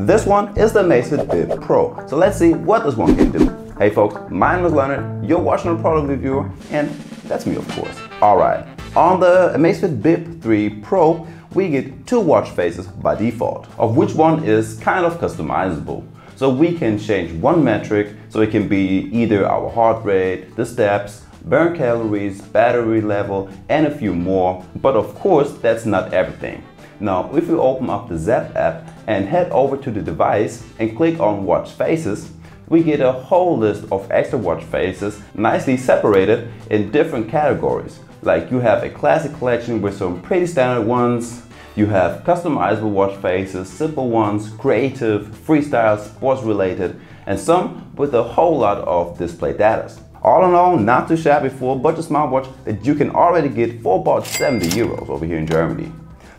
This one is the Amazfit Bip Pro. So let's see what this one can do. Hey folks, my name is Leonard, you're watching a product reviewer, and that's me of course. Alright, on the Amazfit Bip 3 Pro, we get two watch faces by default, of which one is kind of customizable. So we can change one metric, so it can be either our heart rate, the steps, burn calories, battery level, and a few more. But of course, that's not everything. Now, if we open up the Zap app and head over to the device and click on watch faces, we get a whole list of extra watch faces nicely separated in different categories. Like you have a classic collection with some pretty standard ones, you have customizable watch faces, simple ones, creative, freestyle, sports related, and some with a whole lot of display data. All in all, not too shabby for a budget smartwatch that you can already get for about 70 euros over here in Germany.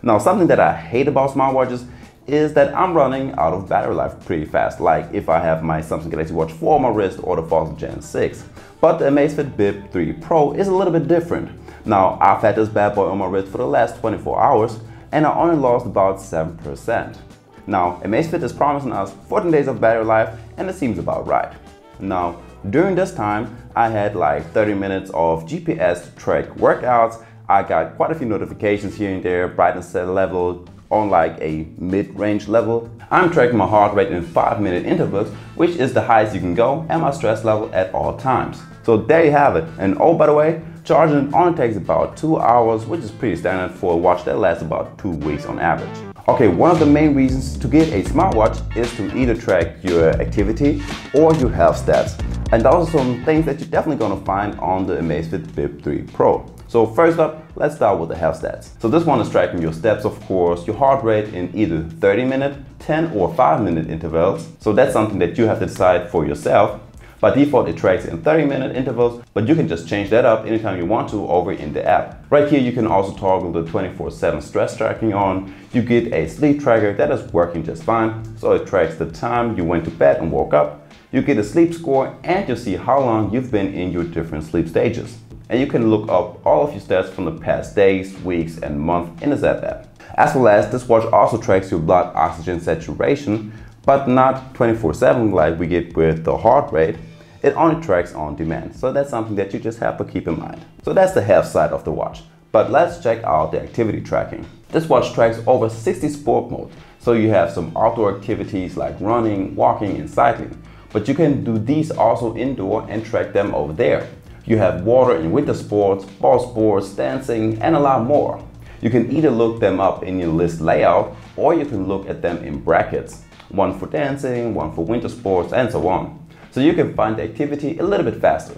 Now, something that I hate about smartwatches is that I'm running out of battery life pretty fast, like if I have my Samsung Galaxy Watch 4 on my wrist or the Fossil Gen 6. But the Amazfit Bip 3 Pro is a little bit different. Now, I've had this bad boy on my wrist for the last 24 hours and I only lost about 7%. Now, Amazfit is promising us 14 days of battery life and it seems about right. Now, during this time, I had like 30 minutes of GPS track workouts. I got quite a few notifications here and there, brightness level on like a mid-range level. I'm tracking my heart rate in 5-minute intervals, which is the highest you can go, and my stress level at all times. So there you have it. And oh, by the way, charging only takes about 2 hours, which is pretty standard for a watch that lasts about 2 weeks on average. Okay, one of the main reasons to get a smartwatch is to either track your activity or your health stats. And those are some things that you're definitely going to find on the Amazfit Bip 3 Pro. So first up, let's start with the health stats. So this one is tracking your steps, of course, your heart rate in either 30-minute, 10 or 5-minute intervals. So that's something that you have to decide for yourself. By default, it tracks in 30-minute intervals, but you can just change that up anytime you want to over in the app. Right here, you can also toggle the 24/7 stress tracking on. You get a sleep tracker that is working just fine. So it tracks the time you went to bed and woke up. You get a sleep score and you'll see how long you've been in your different sleep stages. And you can look up all of your stats from the past days, weeks, and month in the Zap app. As well as, this watch also tracks your blood oxygen saturation, but not 24/7 like we get with the heart rate. It only tracks on demand, so that's something that you just have to keep in mind. So that's the health side of the watch. But let's check out the activity tracking. This watch tracks over 60 sport modes, so you have some outdoor activities like running, walking, and cycling. But you can do these also indoor and track them over there. You have water and winter sports, ball sports, dancing, and a lot more. You can either look them up in your list layout, or you can look at them in brackets. One for dancing, one for winter sports, and so on. So you can find the activity a little bit faster.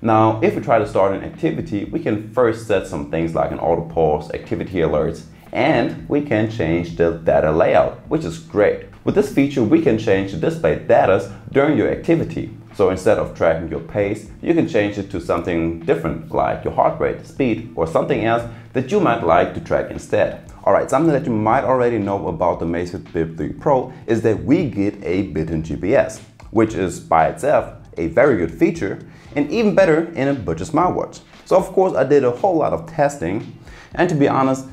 Now, if we try to start an activity, we can first set some things like an auto pause, activity alerts, and we can change the data layout, which is great. With this feature, we can change the display data during your activity. So instead of tracking your pace, you can change it to something different, like your heart rate, speed, or something else that you might like to track instead. Alright, something that you might already know about the Amazfit Bip 3 Pro is that we get a built-in GPS, which is by itself a very good feature and even better in a budget smartwatch. So of course I did a whole lot of testing, and to be honest,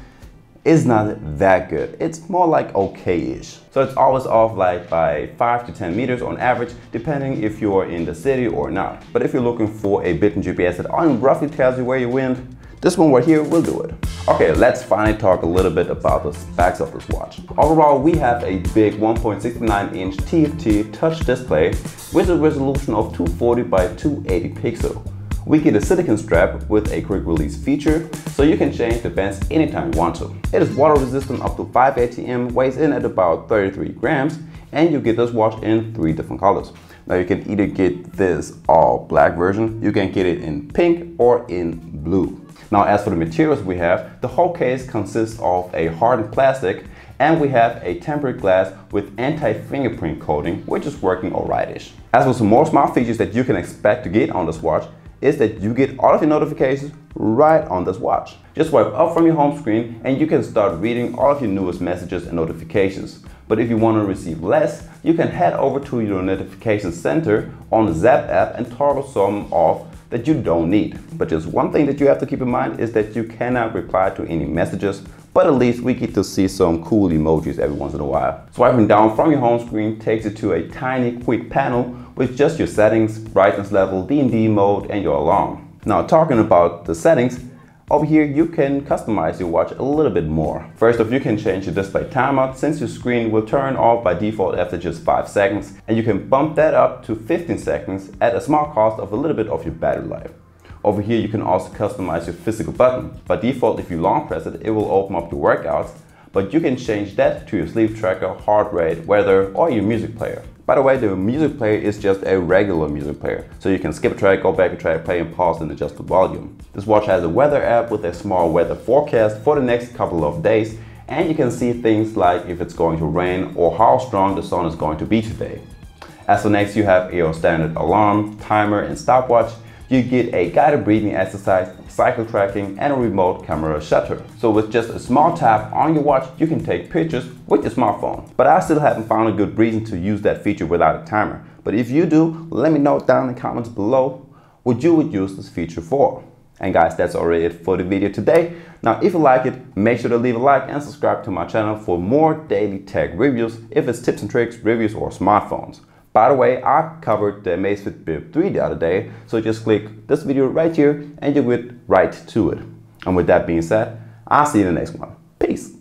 it's not that good. It's more like okay-ish. So it's always off like by 5 to 10 meters on average, depending if you're in the city or not. But if you're looking for a built-in GPS that only roughly tells you where you went, this one right here will do it. Okay, let's finally talk a little bit about the specs of this watch. Overall, we have a big 1.69-inch TFT touch display with a resolution of 240 by 280 pixels. We get a silicone strap with a quick release feature, so you can change the bands anytime you want to. It is water resistant up to 5 ATM, weighs in at about 33 grams, and you get this watch in 3 different colors. Now you can either get this all black version, you can get it in pink or in blue. Now as for the materials we have, the whole case consists of a hardened plastic, and we have a tempered glass with anti-fingerprint coating, which is working alright-ish. As for some more smart features that you can expect to get on this watch, is that you get all of your notifications right on this watch. Just swipe up from your home screen and you can start reading all of your newest messages and notifications. But if you want to receive less, you can head over to your notification center on the Zap app and toggle some off that you don't need. But just one thing that you have to keep in mind is that you cannot reply to any messages but at least we get to see some cool emojis every once in a while. Swiping down from your home screen takes you to a tiny quick panel with just your settings, brightness level, D&D mode, and your alarm. Now talking about the settings, over here you can customize your watch a little bit more. First off, you can change the display timer, since your screen will turn off by default after just 5 seconds, and you can bump that up to 15 seconds at a small cost of a little bit of your battery life. Over here you can also customize your physical button. By default, if you long press it, it will open up your workouts, but you can change that to your sleep tracker, heart rate, weather, or your music player. By the way, the music player is just a regular music player, so you can skip a track, go back a track, play and pause and adjust the volume. This watch has a weather app with a small weather forecast for the next couple of days, and you can see things like if it's going to rain or how strong the sun is going to be today. As for next, you have your standard alarm, timer and stopwatch. You get a guided breathing exercise, cycle tracking, and a remote camera shutter. So with just a small tap on your watch, you can take pictures with your smartphone. But I still haven't found a good reason to use that feature without a timer. But if you do, let me know down in the comments below what you would use this feature for. And guys, that's already it for the video today. Now, if you like it, make sure to leave a like and subscribe to my channel for more daily tech reviews, if it's tips and tricks, reviews, or smartphones. By the way, I covered the Amazfit Bip 3 the other day, so just click this video right here and you get right to it. And with that being said, I'll see you in the next one. Peace.